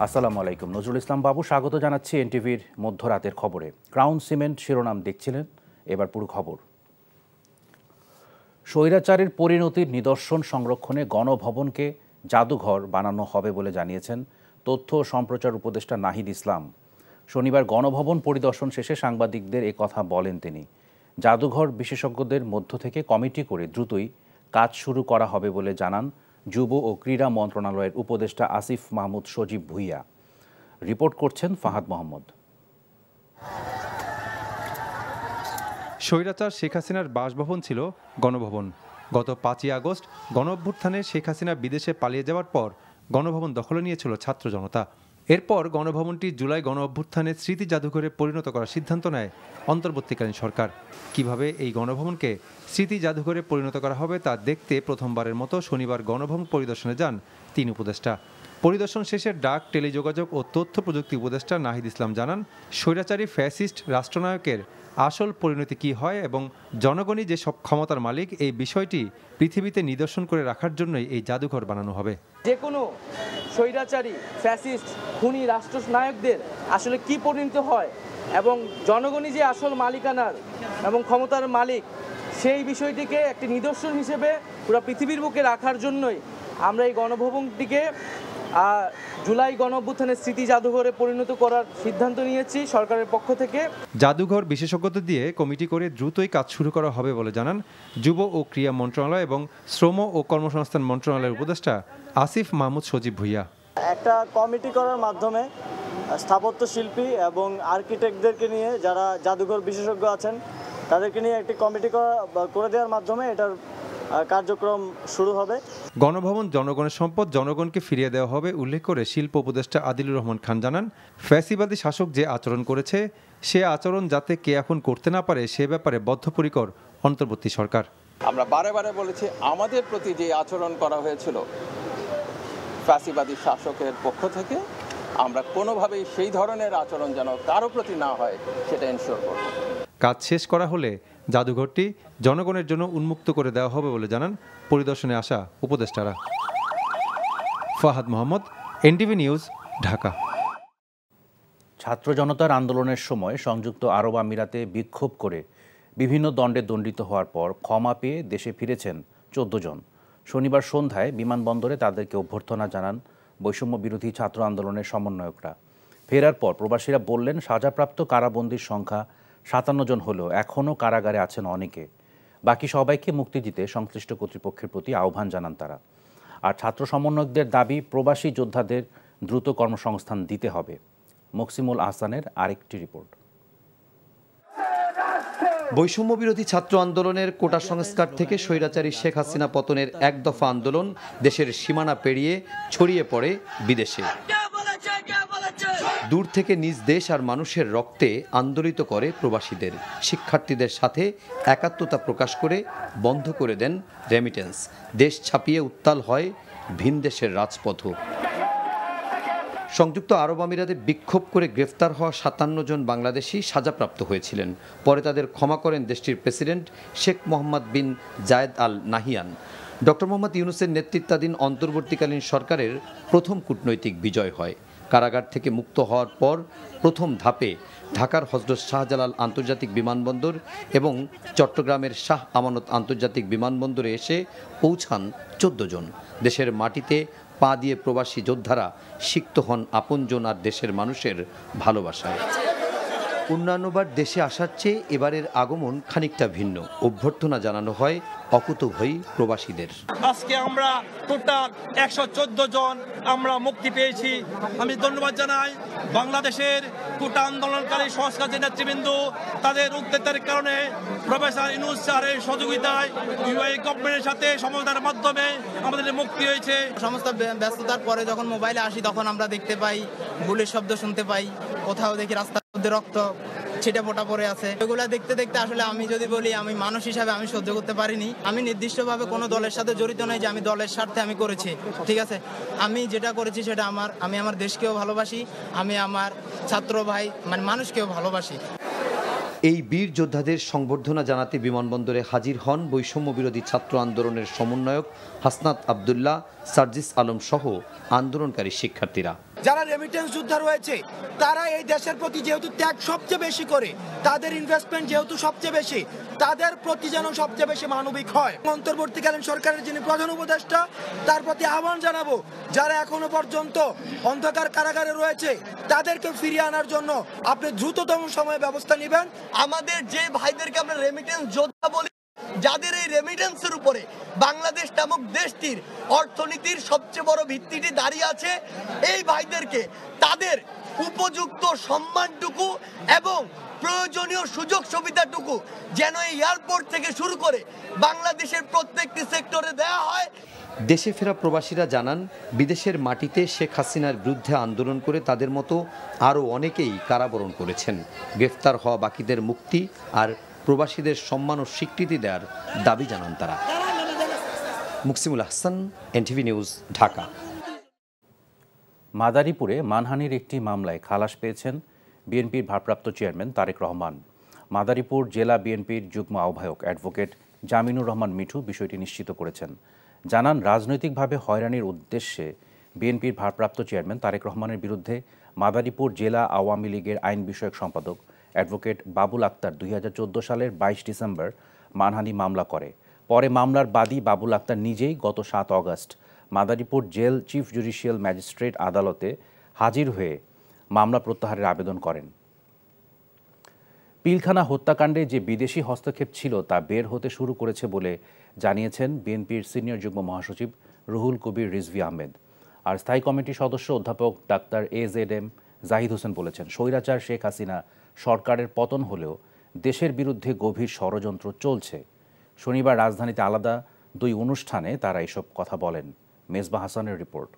আসসালামু আলাইকুম। নজরুল ইসলাম বাবু স্বাগত জানাচ্ছি এনটিভির মধ্যরাতের খবরে। ক্রাউন সিমেন্ট শিরোনাম দেখছিলেন, এবার পুরো খবর। স্বৈরাচারের পরিণতির নিদর্শন সংরক্ষণে গণভবনকে জাদুঘর বানানো হবে বলে জানিয়েছেন তথ্য ও সম্প্রচার উপদেষ্টা নাহিদ ইসলাম। শনিবার গণভবন পরিদর্শন শেষে সাংবাদিকদের এ কথা বলেন তিনি। জাদুঘর বিশেষজ্ঞদের মধ্য থেকে কমিটি করে দ্রুতই কাজ শুরু করা হবে বলে জানান যুব ও ক্রীড়া মন্ত্রণালয়ের উপদেষ্টা আসিফ মাহমুদ সজীব ভুইয়া। রিপোর্ট করছেন ফাহাদ মোহাম্মদ। স্বৈরাচার শেখ হাসিনার বাসভবন ছিল গণভবন। গত 5ই আগস্ট গণঅভ্যুত্থানে শেখ হাসিনা বিদেশে পালিয়ে যাওয়ার পর গণভবন দখলে নিয়েছিল ছাত্র জনতা। এরপর গণভবনটি জুলাই গণঅভ্যুত্থানের স্মৃতি জাদুঘরে পরিণত করার সিদ্ধান্ত নেয় অন্তর্বর্তীকালীন সরকার। কিভাবে এই গণভবনকে স্মৃতি জাদুঘরে পরিণত করা হবে তা দেখতে প্রথমবারের মতো শনিবার গণভবন পরিদর্শনে যান 3 উপদেষ্টা। পরিদর্শন শেষে ডাক, টেলিযোগাযোগ ও তথ্য প্রযুক্তি উপদেষ্টা নাহিদ ইসলাম জানান, স্বৈরাচারী ফ্যাসিস্ট রাষ্ট্রনায়কের আসল পরিণতি কী হয় এবং জনগণই যে সব ক্ষমতার মালিক, এই বিষয়টি পৃথিবীতে নিদর্শন করে রাখার জন্যই এই জাদুঘর বানানো হবে। যে কোনো স্বৈরাচারী ফ্যাসিস্ট খুনি রাষ্ট্রনায়কদের আসলে কি পরিণত হয় এবং জনগণই যে আসল মালিকানার এবং ক্ষমতার মালিক, সেই বিষয়টিকে একটি নিদর্শন হিসেবে পুরো পৃথিবীর বুকে রাখার জন্যই আমরা এই গণভবনটিকে জুলাই গণঅভ্যুত্থানের স্মৃতি জাদুঘরে পরিণত করার সিদ্ধান্ত নিয়েছি সরকারের পক্ষ থেকে। জাদুঘর বিশেষজ্ঞদের দিয়ে কমিটি করে দ্রুতই কাজ শুরু করা হবে বলে জানান যুব ও ক্রীড়া মন্ত্রণালয় এবং শ্রম ও কর্মসংস্থান মন্ত্রণালয়ের উপদেষ্টা আসিফ মাহমুদ সজীব ভুইয়া। একটা কমিটি করার মাধ্যমে স্থাপত্য শিল্পী এবং আর্কিটেক্টদেরকে নিয়ে, যারা জাদুঘর বিশেষজ্ঞ আছেন, তাদেরকে নিয়ে একটি কমিটি করে দেওয়ার মাধ্যমে এটার কার্যক্রম শুরু হবে। গণভবন জনগণের সম্পদ, জনগণকে ফিরিয়ে দেওয়া হবে উল্লেখ করে শিল্প উপদেষ্টা আদিলুর রহমান খান জানান, ফ্যাসিবাদী শাসক যে আচরণ করেছে সে আচরণ যাতে কে এখন করতে না পারে সে ব্যাপারে বদ্ধপরিকর অন্তর্বর্তী সরকার। আমরা বারে বারে বলেছি, আমাদের প্রতি যে আচরণ করা হয়েছিল ফ্যাসিবাদী শাসকের পক্ষ থেকে, আমরা কোনোভাবেই সেই ধরনের আচরণ যেন কারো প্রতি না হয় সেটা এনশিওর করব। কাজ শেষ করা হলে জাদুঘরটি জনগণের জন্য উন্মুক্ত করে দেওয়া হবে বলে জানান পরিদর্শনে আসা উপদেষ্টারা। Fahad Mohammad, NTV news, Dhaka. ছাত্র জনতার আন্দোলনের সময় সংযুক্ত আরব আমিরাতে বিক্ষোভ করে বিভিন্ন দণ্ডে দণ্ডিত হওয়ার পর ক্ষমা পেয়ে দেশে ফিরেছেন 14 জন। শনিবার সন্ধ্যায় বিমানবন্দরে তাদেরকে অভ্যর্থনা জানান বৈষম্য বিরোধী ছাত্র আন্দোলনের সমন্বয়করা। ফেরার পর প্রবাসীরা বললেন, সাজাপ্রাপ্ত কারাবন্দির সংখ্যা 57 জন হলেও এখনও কারাগারে আছেন অনেকে। বাকি সবাইকে মুক্তি দিতে সংশ্লিষ্ট কর্তৃপক্ষের প্রতি আহ্বান জানান তারা। আর ছাত্র সমন্বয়কদের দাবি, প্রবাসী যোদ্ধাদের দ্রুত কর্মসংস্থান দিতে হবে। মকসিমুল আহসানের আরেকটি রিপোর্ট। বৈষম্য বিরোধী ছাত্র আন্দোলনের কোটা সংস্কার থেকে স্বৈরাচারী শেখ হাসিনা পতনের এক দফা আন্দোলন দেশের সীমানা পেরিয়ে ছড়িয়ে পড়ে বিদেশে। দূর থেকে নিজ দেশ আর মানুষের রক্তে আন্দোলিত করে প্রবাসীদের। শিক্ষার্থীদের সাথে একাত্মতা প্রকাশ করে বন্ধ করে দেন রেমিটেন্স। দেশ ছাপিয়ে উত্তাল হয় ভিন দেশের রাজপথও। সংযুক্ত আরব আমিরাতে বিক্ষোভ করে গ্রেফতার হওয়া 57 জন বাংলাদেশি সাজাপ্রাপ্ত হয়েছিলেন। পরে তাদের ক্ষমা করেন দেশটির প্রেসিডেন্ট শেখ মোহাম্মদ বিন জায়েদ আল নাহিয়ান। ডক্টর মোহাম্মদ ইউনূসের নেতৃত্বাধীন অন্তর্বর্তীকালীন সরকারের প্রথম কূটনৈতিক বিজয় হয়। কারাগার থেকে মুক্ত হওয়ার পর প্রথম ধাপে ঢাকার হযরত শাহজালাল আন্তর্জাতিক বিমানবন্দর এবং চট্টগ্রামের শাহ আমানত আন্তর্জাতিক বিমানবন্দরে এসে পৌঁছান 14 জন। দেশের মাটিতে পা দিয়ে প্রবাসী যোদ্ধারা সিক্ত হন আপনজন আর দেশের মানুষের ভালোবাসায়। অন্যান্যবার দেশে আসার চেয়ে এবারের আগমন খানিকটা ভিন্ন। অভ্যর্থনা জানানো হয় অকুতোভয়ী প্রবাসীদের। আজকে আমরা টোটাল 114 জন আমরা মুক্তি পেয়েছি। আমি ধন্যবাদ জানাই বাংলাদেশের কোটা আন্দোলনকারী সংস্কারী নেতৃবৃন্দ, তাদের উদ্যোগের কারণে প্রফেসর ইউনূস স্যারের সহযোগিতায় ইউএই গভর্নমেন্টের সাথে সমঝোতার মাধ্যমে আমাদের মুক্তি হয়েছে। সমস্ত ব্যস্ততার পরে যখন মোবাইলে আসি তখন আমরা দেখতে পাই গুলির শব্দ, শুনতে পাই, কোথাও দেখি রাস্তার মধ্যে রক্ত ছিটে ফোটা পড়ে আছে। এগুলা দেখতে দেখতে আসলে আমি যদি বলি, আমি মানুষ হিসাবে আমি সহ্য করতে পারিনি। আমি নির্দিষ্টভাবে কোনো দলের সাথে জড়িত নই যে আমি দলের স্বার্থে আমি করেছি, ঠিক আছে। আমি যেটা করেছি সেটা আমি আমার দেশকেও ভালোবাসি, আমি আমার ছাত্র ভাই মানে মানুষকেও ভালোবাসি। এই বীর যোদ্ধাদের সংবর্ধনা জানাতে বিমানবন্দরে হাজির হন বৈষম্য বিরোধী ছাত্র আন্দোলনের সমন্বয়ক হাসনাত আব্দুল্লাহ, সার্জিস আলম সহ আন্দোলনকারী শিক্ষার্থীরা। যারা রেমিটেন্স যোদ্ধা রয়েছে তারা এই দেশের প্রতি যেহেতু ত্যাগ সবচেয়ে বেশি করে, তাদের ইনভেস্টমেন্ট যেহেতু সবচেয়ে বেশি, তাদের প্রতি যেন সবচেয়ে বেশি মানবিক হয়। অন্তর্বর্তীকালীন সরকারের যিনি প্রধান উপদেষ্টা, তার প্রতি আহ্বান জানাবো যারা এখনো পর্যন্ত অন্ধকার কারাগারে রয়েছে তাদেরকে ফিরিয়ে আনার জন্য আপনি দ্রুততম সময়ে ব্যবস্থা নেবেন। আমাদের যে ভাইদেরকে আমরা রেমিটেন্স যোদ্ধা বলি, যাদের এই রেমিটেন্সের উপরে বাংলাদেশ নামক দেশটির অর্থনীতির সবচেয়ে বড় ভিত্তিটি দাঁড়িয়ে আছে, এই ভাইদেরকে তাদের উপযুক্ত সম্মানটুকু এবং প্রয়োজনীয় সুযোগ সুবিধাটুকু যেন এই এয়ারপোর্ট থেকে শুরু করে বাংলাদেশের প্রত্যেকটি সেক্টরে দেওয়া হয়। দেশে ফেরা প্রবাসীরা জানান, বিদেশের মাটিতে শেখ হাসিনার বিরুদ্ধে আন্দোলন করে তাদের মতো আরও অনেকেই কারাবরণ করেছেন। গ্রেফতার হওয়া বাকিদের মুক্তি আর প্রবাসীদের সম্মান ও স্বীকৃতি দেওয়ার দাবি জানান তারা। Muksimul Hasan, NTV news, Dhaka. মাদারীপুরে মানহানির একটি মামলায় খালাস পেয়েছেন বিএনপির ভারপ্রাপ্ত চেয়ারম্যান তারেক রহমান। মাদারীপুর জেলা বিএনপির যুগ্ম আহ্বায়ক অ্যাডভোকেট জামিনুর রহমান মিঠু বিষয়টি নিশ্চিত করেছেন। জানান, রাজনৈতিকভাবে হয়রানির উদ্দেশ্যে বিএনপির ভারপ্রাপ্ত চেয়ারম্যান তারেক রহমানের বিরুদ্ধে মাদারীপুর জেলা আওয়ামী লীগের আইন বিষয়ক সম্পাদক অ্যাডভোকেট বাবুল আক্তার 2014 সালের 22 ডিসেম্বর মানহানি মামলা করে। পরে মামলার বাদী বাবুল আক্তার নিজেই গত 7 August Madaripur jail chief judicial magistrate আদালতে হাজির হয়ে মামলা প্রত্যাহারের আবেদন করেন। পিলখানা হত্যাকাণ্ডে যে বিদেশি হস্তক্ষেপ ছিল তা বের হতে শুরু করেছে বলে জানিয়েছেন বিএনপির সিনিয়র যুগ্ম মহাসচিব রুহুল কবির রিজভী আহমেদ। আর স্থায়ী কমিটির সদস্য অধ্যাপক ডাক্তার AZM জাহিদ হোসেন বলেছেন, স্বৈরাচার শেখ হাসিনা সরকারের পতন হলেও দেশের বিরুদ্ধে গভীর ষড়যন্ত্র চলছে। শনিবার রাজধানীতে আলাদা 2 অনুষ্ঠানে তারা এসব কথা বলেন। মেজবা হাসানের রিপোর্ট।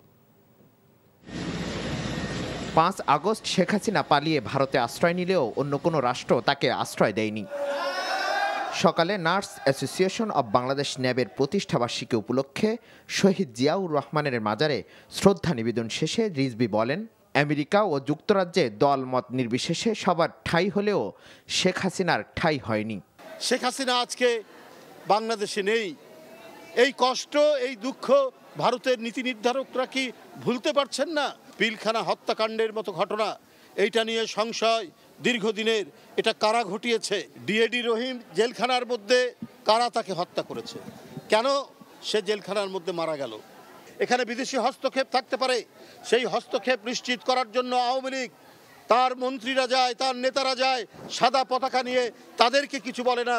5 আগস্ট শেখ হাসিনা পালিয়ে ভারতে আশ্রয় নিলেও অন্য কোনো রাষ্ট্র তাকে আশ্রয় দেয়নি। সকালে নার্স অ্যাসোসিয়েশন অব বাংলাদেশ ন্যাবের প্রতিষ্ঠাবার্ষিকী উপলক্ষে শহীদ জিয়াউর রহমানের মাজারে শ্রদ্ধা নিবেদন শেষে রিজভী বলেন, আমেরিকা ও যুক্তরাজ্যে দল মত নির্বিশেষে সবার ঠাঁই হলেও শেখ হাসিনার ঠাঁই হয়নি। শেখ হাসিনা আজকে বাংলাদেশে নেই। এই কষ্ট, এই দুঃখ ভারতের নীতি নির্ধারকরা কি ভুলতে পারছেন না? পিলখানা হত্যাকাণ্ডের মতো ঘটনা, এইটা নিয়ে সংশয় দীর্ঘদিনের। এটা কারা ঘটিয়েছে? ডিএডি রহিম জেলখানার মধ্যে কারা তাকে হত্যা করেছে? কেন সে জেলখানার মধ্যে মারা গেল? এখানে বিদেশি হস্তক্ষেপ থাকতে পারে। সেই হস্তক্ষেপ নিশ্চিত করার জন্য আওয়ামী লীগ, তার মন্ত্রীরা যায়, তার নেতারা যায় সাদা পতাকা নিয়ে, তাদেরকে কিছু বলে না,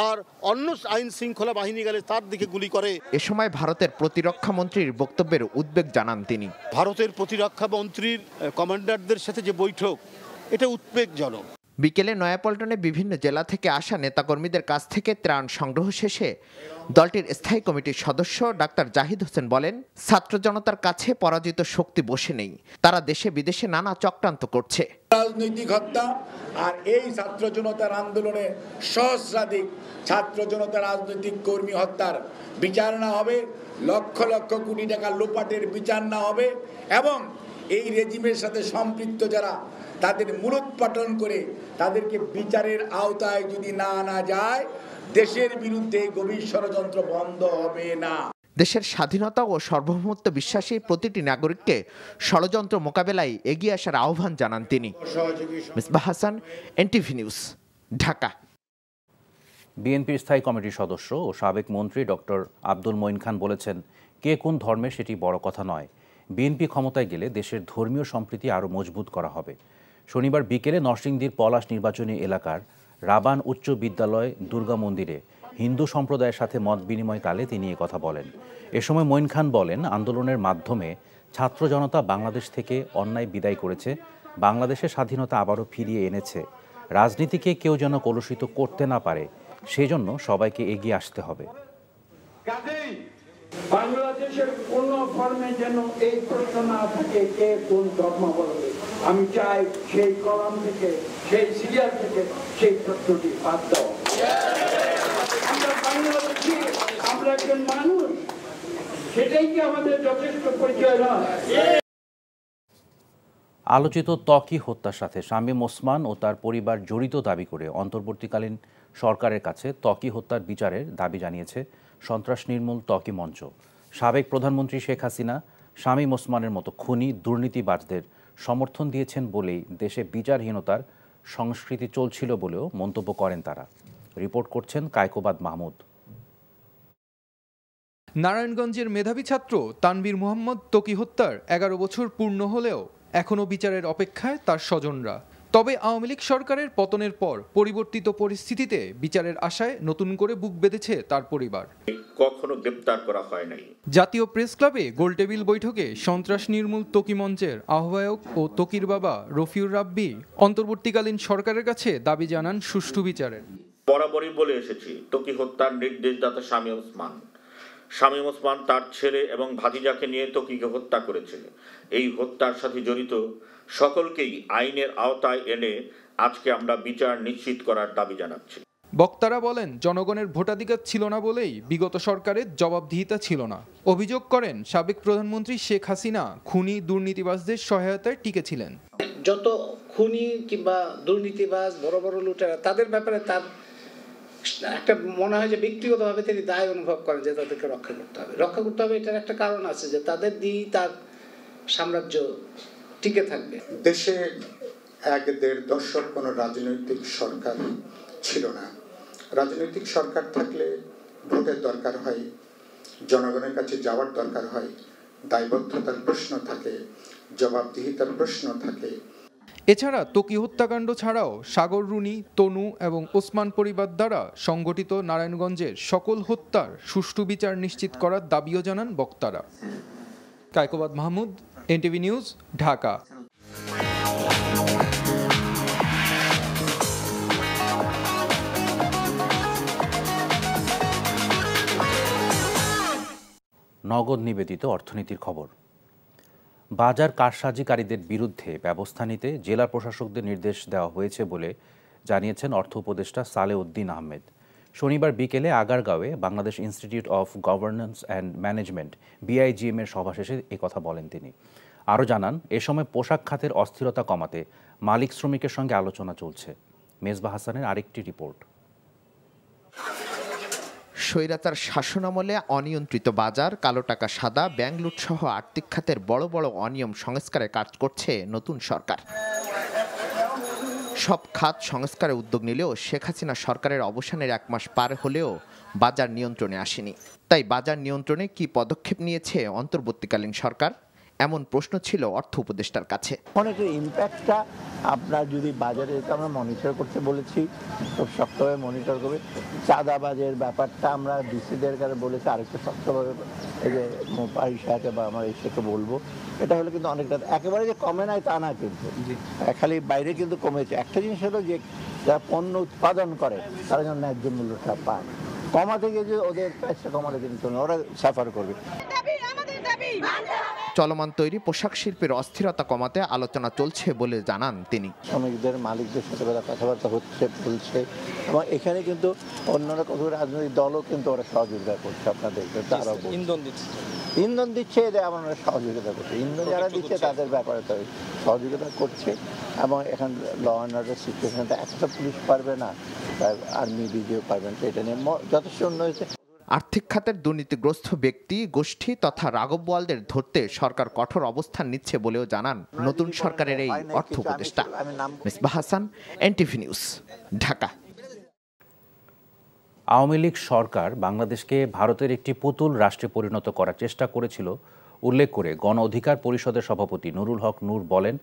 আর অন্য আইন শৃঙ্খলা বাহিনী গেলে তার দিকে গুলি করে। এ সময় ভারতের প্রতিরক্ষা মন্ত্রীর বক্তব্যের উদ্বেগ জানান তিনি। ভারতের প্রতিরক্ষা মন্ত্রীর কমান্ডারদের সাথে যে বৈঠক, এটা উদ্বেগজনক। বিকেলে নয়াপল্টনে বিভিন্ন জেলা থেকে আসা নেতাকর্মীদের কাছ থেকে ত্রাণ সংগ্রহ শেষে দলটির স্থায়ী কমিটির সদস্য ডাক্তার জাহিদ হোসেন বলেন, ছাত্র জনতার কাছে পরাজিত শক্তি বসে নেই, তারা দেশে বিদেশে নানা চক্রান্ত করছে। রাজনৈতিক হত্যা আর এই ছাত্র জনতার আন্দোলনে সহস্রাধিক ছাত্র জনতা রাজনৈতিক কর্মী হত্যার বিচার না হবে, লক্ষ লক্ষ কোটি টাকা লোপাটের বিচার না হবে, এবং এই রেজিমের সাথে সম্পৃক্ত যারা তাদের মূলোৎপাটন করে তাদেরকে বিচারের আওতায় যদি না আনা যায়, দেশের বিরুদ্ধে গভীর ষড়যন্ত্র বন্ধ হবে না। দেশের স্বাধীনতা ও সার্বভৌমত্ব বিশ্বাসী প্রতিটি নাগরিককে ষড়যন্ত্র মোকাবেলায় এগিয়ে আসার আহ্বান জানান তিনি। Misbah Hasan, NTV news, Dhaka. বিএনপির স্থায়ী কমিটির সদস্য ও সাবেক মন্ত্রী ডক্টর আব্দুল মঈন খান বলেছেন, কে কোন ধর্মের সেটি বড় কথা নয়। বিএনপি ক্ষমতায় গেলে দেশের ধর্মীয় সম্প্রীতি আরও মজবুত করা হবে। শনিবার বিকেলে নরসিংদীর পলাশ নির্বাচনী এলাকার রাবান উচ্চ বিদ্যালয় দুর্গা মন্দিরে হিন্দু সম্প্রদায়ের সাথে মত বিনিময়কালে তিনি কথা বলেন। এ সময় মঈন খান বলেন, আন্দোলনের মাধ্যমে ছাত্র জনতা বাংলাদেশ থেকে অন্যায় বিদায় করেছে, বাংলাদেশের স্বাধীনতা আবারও ফিরিয়ে এনেছে। রাজনীতিকে কেউ যেন কলুষিত করতে না পারে, সেজন্য সবাইকে এগিয়ে আসতে হবে। বাংলাদেশের কোন ফর্মে যেন এই প্রশ্ন না থাকে কে কোন ধর্মাবলম্বী। আমি চাই সেই কলাম থেকে, সেই সিরিয়াল থেকে সেই প্রশ্নটি বাদ দাও। আমরা বাংলাদেশি, আমরা একজন মানুষ, সেটাই কি আমাদের যথেষ্ট পরিচয় নয়? আলোচিত ত্বকী হত্যার সাথে শামীম ওসমান ও তার পরিবার জড়িত দাবি করে অন্তর্বর্তীকালীন সরকারের কাছে ত্বকী হত্যার বিচারের দাবি জানিয়েছে সন্ত্রাস নির্মূল ত্বকী মঞ্চ। সাবেক প্রধানমন্ত্রী শেখ হাসিনা শামীম ওসমানের মতো খুনি দুর্নীতিবাজদের সমর্থন দিয়েছেন বলেই দেশে বিচারহীনতার সংস্কৃতি চলছিল বলেও মন্তব্য করেন তারা। রিপোর্ট করছেন কায়কোবাদ মাহমুদ। নারায়ণগঞ্জের মেধাবী ছাত্র তানভীর মোহাম্মদ ত্বকী হত্যার 11 বছর পূর্ণ হলেও এখনও বিচারের অপেক্ষায় তার স্বজনরা। তবে আওয়ামী লীগ সরকারের পতনের পর পরিবর্তিত পরিস্থিতিতে বিচারের আশায় নতুন করে বুক বেঁধেছে তার পরিবার। কখনো গ্রেপ্তার করা হয় নাই। জাতীয় প্রেস ক্লাবে গোলটেবিল বৈঠকে সন্ত্রাস নির্মূল ত্বকী মঞ্চের আহ্বায়ক ও ত্বকীর বাবা রফিউর রাব্বি অন্তর্বর্তীকালীন সরকারের কাছে দাবি জানান সুষ্ঠু বিচারের। বরাবরই বলে এসেছি, ত্বকী হত্যার নির্দেশদাতা শামীম ওসমান। শামীম ওসমান তার ছেলে এবং ভাতিজাকে নিয়ে ত্বকীকে হত্যা করেছে। এই হত্যার সাথে জড়িত সকলকেই আইনের আওতায় এনে আজকে আমরা বিচার নিশ্চিত করার দাবি জানাচ্ছি। বক্তারা বলেন, জনগণের ভোটাধিকার ছিল না বলেই বিগত সরকারের জবাবদিহিতা ছিল না। অভিযোগ করেন, সাবেক প্রধানমন্ত্রী শেখ হাসিনা খুনি দুর্নীতিবাজদের সহায়তায় টিকেছিলেন। যত খুনি কিংবা দুর্নীতিবাজ বড় বড় লুটেরা, তাদের ব্যাপারে তার একটা মনে হয় যে ব্যক্তিগতভাবে তিনি দায় অনুভব করেন যে তাদেরকে রক্ষা করতে হবে। রক্ষা করতে হবে, এটার একটা কারণ আছে যে তাদের দিয়েই তার সাম্রাজ্য টিকে থাকবে। দেশে 1-1.5 দশক কোনো রাজনৈতিক সরকার ছিল না। রাজনৈতিক সরকার থাকলে ভোটের দরকার হয়, জনগণের কাছে যাওয়ার দরকার হয়, দায়বদ্ধতার প্রশ্ন থাকে, জবাবদিহিতার প্রশ্ন থাকে। এছাড়া ত্বকী হত্যাকাণ্ড ছাড়াও সাগর রুনি, তনু এবং ওসমান পরিবার দ্বারা সংগঠিত নারায়ণগঞ্জের সকল হত্যার সুষ্ঠু বিচার নিশ্চিত করার দাবিও জানান বক্তারা। Kaikobad Mahmud, NTV news, Dhaka. নগদ নিবেদিত অর্থনীতির খবর। বাজার কারসাজিকারীদের বিরুদ্ধে ব্যবস্থা নিতে জেলা প্রশাসকদের নির্দেশ দেওয়া হয়েছে বলে জানিয়েছেন অর্থ উপদেষ্টা সালেউদ্দিন আহমেদ। শনিবার বিকেলে আগারগাঁওয়ে Bangladesh institute of governance and management BIGM এর সভা শেষে একথা বলেন তিনি। আরও জানান, এ সময় পোশাক খাতের অস্থিরতা কমাতে মালিক শ্রমিকের সঙ্গে আলোচনা চলছে। মেজবা হাসানের আরেকটি রিপোর্ট। স্বৈরাচার শাসনামলে অনিয়ন্ত্রিত বাজার, কালো টাকা সাদা, ব্যাংক লুটসহ আর্থিক খাতের বড় বড় অনিয়ম সংস্কারে কাজ করছে নতুন সরকার। সব খাত সংস্কারে উদ্যোগ নিলেও শেখ হাসিনা সরকারের অবসানের 1 মাস পার হলেও বাজার নিয়ন্ত্রণে আসেনি। তাই বাজার নিয়ন্ত্রণে কি পদক্ষেপ নিয়েছে অন্তর্বর্তীকালীন সরকার, এমন প্রশ্ন ছিল অর্থ উপদেষ্টার কাছে। অনেকের ইম্প্যাক্টটা আপনার যদি বাজারে আমরা মনিটর করতে বলেছি, খুব শক্তভাবে মনিটর করবে। চাঁদাবাজের ব্যাপারটা আমরা ডিসিদের কাছে বলেছি আরেকটু শক্তভাবে, এই যে মোপাইশাকে বা আমার এসেকে বলবো। এটা হলে কিন্তু অনেকটা, একেবারে যে কমে নাই তা না, কিন্তু খালি বাইরে কিন্তু কমেছে। একটা জিনিস হলো যে যারা পণ্য উৎপাদন করে তারা যেন ন্যায্য মূল্যটা পায়। কমাতে গিয়ে যে ওদের প্রাইসটা কমাতে কিন্তু ওরা সাফার করবে। চলমান তৈরি পোশাক শিল্পের অস্থিরতা কমাতে আলোচনা চলছে বলে জানান তিনি। শ্রমিকদের মালিকদের সাথে কথাবার্তা হচ্ছে, বলছে, এবং এখানে কিন্তু অন্যরা কত রাজনৈতিক দলও কিন্তু ওরা সহযোগিতা করছে। আপনাদের ইন্ধন দিচ্ছে, এদের আবার ওরা সহযোগিতা করছে। ইন্ধন যারা দিচ্ছে তাদের ব্যাপারে তো সহযোগিতা করছে। এবং এখন ল অ্যান্ড অর্ডার সিচুয়েশনটা একটা পুলিশ পারবে না, আর্মি বিজিও পারবে না, এটা নিয়ে যথেষ্ট উন্নয়ন হয়েছে। আর্থিক খাতের দুর্নীতিগ্রস্ত ব্যক্তি গোষ্ঠী তথা রাঘব বোয়ালদের ধরতে সরকার কঠোর অবস্থান নিচ্ছে বলেও জানান নতুন সরকারের এই অর্থ উপদেষ্টা। Mezba Hasan, NTV news, Dhaka. আওয়ামী লীগ সরকার বাংলাদেশকে ভারতের একটি পুতুল রাষ্ট্রে পরিণত করার চেষ্টা করেছিল উল্লেখ করে গণ অধিকার পরিষদের সভাপতি নুরুল হক নূর বলেন,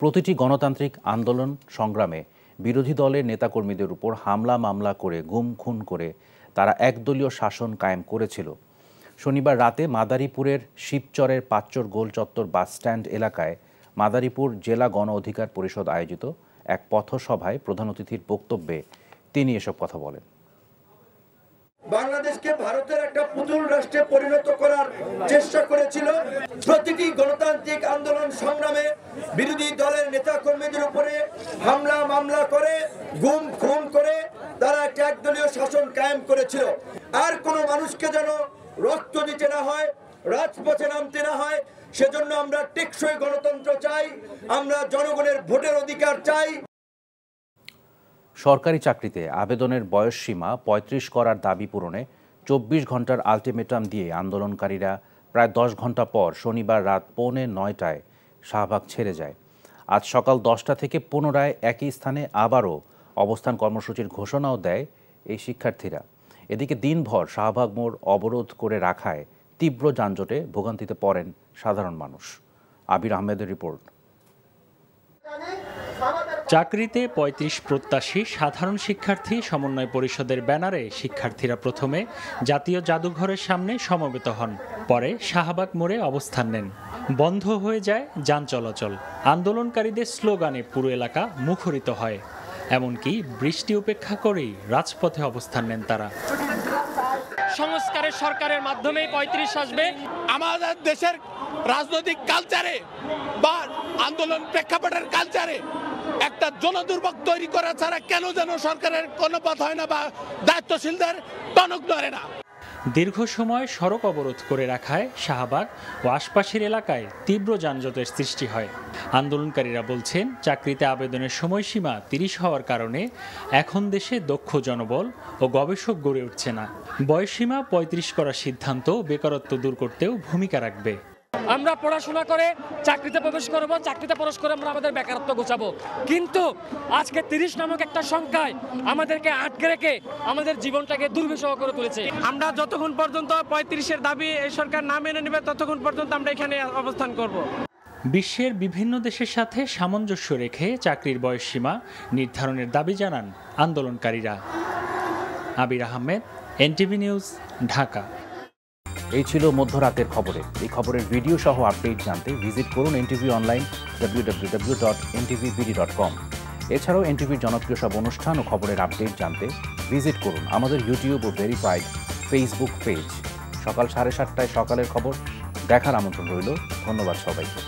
প্রতিটি গণতান্ত্রিক আন্দোলন সংগ্রামে বিরোধী দলের নেতাকর্মীদের উপর হামলা মামলা করে গুম খুন করে তারা একদলীয় শাসন কায়েম করেছিল। শনিবার রাতে মাদারীপুরের শিবচরের পাঁচচর গোল চত্বর বাসস্ট্যান্ড এলাকায় মাদারীপুর জেলা গণ অধিকার পরিষদ আয়োজিত এক পথসভায় প্রধান অতিথির বক্তব্যে তিনি এসব কথা বলেন। বাংলাদেশকে ভারতের একটা পুতুল রাষ্ট্রে পরিণত করার চেষ্টা করেছিল। প্রতিটি গণতান্ত্রিক আন্দোলন সংগ্রামে বিরোধী দলের নেতা কর্মীদের উপরে হামলা মামলা করে গুম খুন করে তারা একটা একদলীয় শাসন কায়েম করেছিল। আর কোনো মানুষকে যেন রক্ত দিতে না হয়, রাজপথে নামতে না হয়, সেজন্য আমরা টেকসই গণতন্ত্র চাই, আমরা জনগণের ভোটের অধিকার চাই। সরকারি চাকরিতে আবেদনের বয়সসীমা ৩৫ করার দাবি পূরণে ২৪ ঘন্টার আলটিমেটাম দিয়ে আন্দোলনকারীরা প্রায় ১০ ঘন্টা পর শনিবার রাত ৮:৩০টায় শাহবাগ ছেড়ে যায়। আজ সকাল ১০টা থেকে পুনরায় একই স্থানে আবারও অবস্থান কর্মসূচির ঘোষণাও দেয় এই শিক্ষার্থীরা। এদিকে দিনভর শাহবাগ মোড় অবরোধ করে রাখায় তীব্র যানজটে ভোগান্তিতে পড়েন সাধারণ মানুষ। আবির আহমেদের রিপোর্ট। চাকরিতে ৩৫ প্রত্যাশী সাধারণ শিক্ষার্থী সমন্বয় পরিষদের ব্যানারে শিক্ষার্থীরা প্রথমে জাতীয় জাদুঘরের সামনে সমবেত হন, পরে শাহবাগ মোড়ে অবস্থান নেন। বন্ধ হয়ে যায় যান চলাচল। আন্দোলনকারীদের স্লোগানে পুরো এলাকা মুখরিত হয়, এমনকি বৃষ্টি উপেক্ষা করেই রাজপথে অবস্থান নেন তারা। সংস্কারের সরকারের মাধ্যমে ৩৫ আসবে। আমাদের দেশের রাজনৈতিক কালচারে বা আন্দোলন প্রেক্ষাপটের কালচারে একটা জনদুর্ভোগ তৈরি করা ছাড়া কেন যেন সরকারের কোনো পথ হয় না বা দায়িত্বশীলদের টনক নড়ে না। দীর্ঘ সময় সড়ক অবরোধ করে রাখায় শাহবাগ ও আশপাশের এলাকায় তীব্র যানজটের সৃষ্টি হয়। আন্দোলনকারীরা বলছেন, চাকরিতে আবেদনের সময়সীমা ৩০ হওয়ার কারণে এখন দেশে দক্ষ জনবল ও গবেষক গড়ে উঠছে না। বয়সসীমা ৩৫ করার সিদ্ধান্ত বেকারত্ব দূর করতেও ভূমিকা রাখবে। আমরা পড়াশোনা করে চাকরিতে প্রবেশ করব, চাকরিতে প্রবেশ করে আমরা আমাদের বেকারত্ব গোছাবো, কিন্তু আজকে ৩০ নামক একটা সংখ্যায় আমাদেরকে আটকে রেখে আমাদের জীবনটাকে দুর্বিষহ করে তুলেছে। আমরা যতক্ষণ পর্যন্ত ৩৫-এর দাবি এই সরকার না মেনে নেবে ততক্ষণ পর্যন্ত আমরা এখানে অবস্থান করব। বিশ্বের বিভিন্ন দেশের সাথে সামঞ্জস্য রেখে চাকরির বয়সসীমা নির্ধারণের দাবি জানান আন্দোলনকারীরা। আবির আহমেদ, এনটিভি নিউজ, ঢাকা। এই ছিল মধ্যরাতের খবরে। এই খবরের ভিডিও সহ আপডেট জানতে ভিজিট করুন এনটিভি অনলাইন www.ntvbd.com। এছাড়াও এনটিভির জনপ্রিয় সব অনুষ্ঠান ও খবরের আপডেট জানতে ভিজিট করুন আমাদের ইউটিউব ও ভেরিফাইড ফেসবুক পেজ। সকাল 7:30টায় সকালের খবর দেখার আমন্ত্রণ রইল। ধন্যবাদ সবাইকে।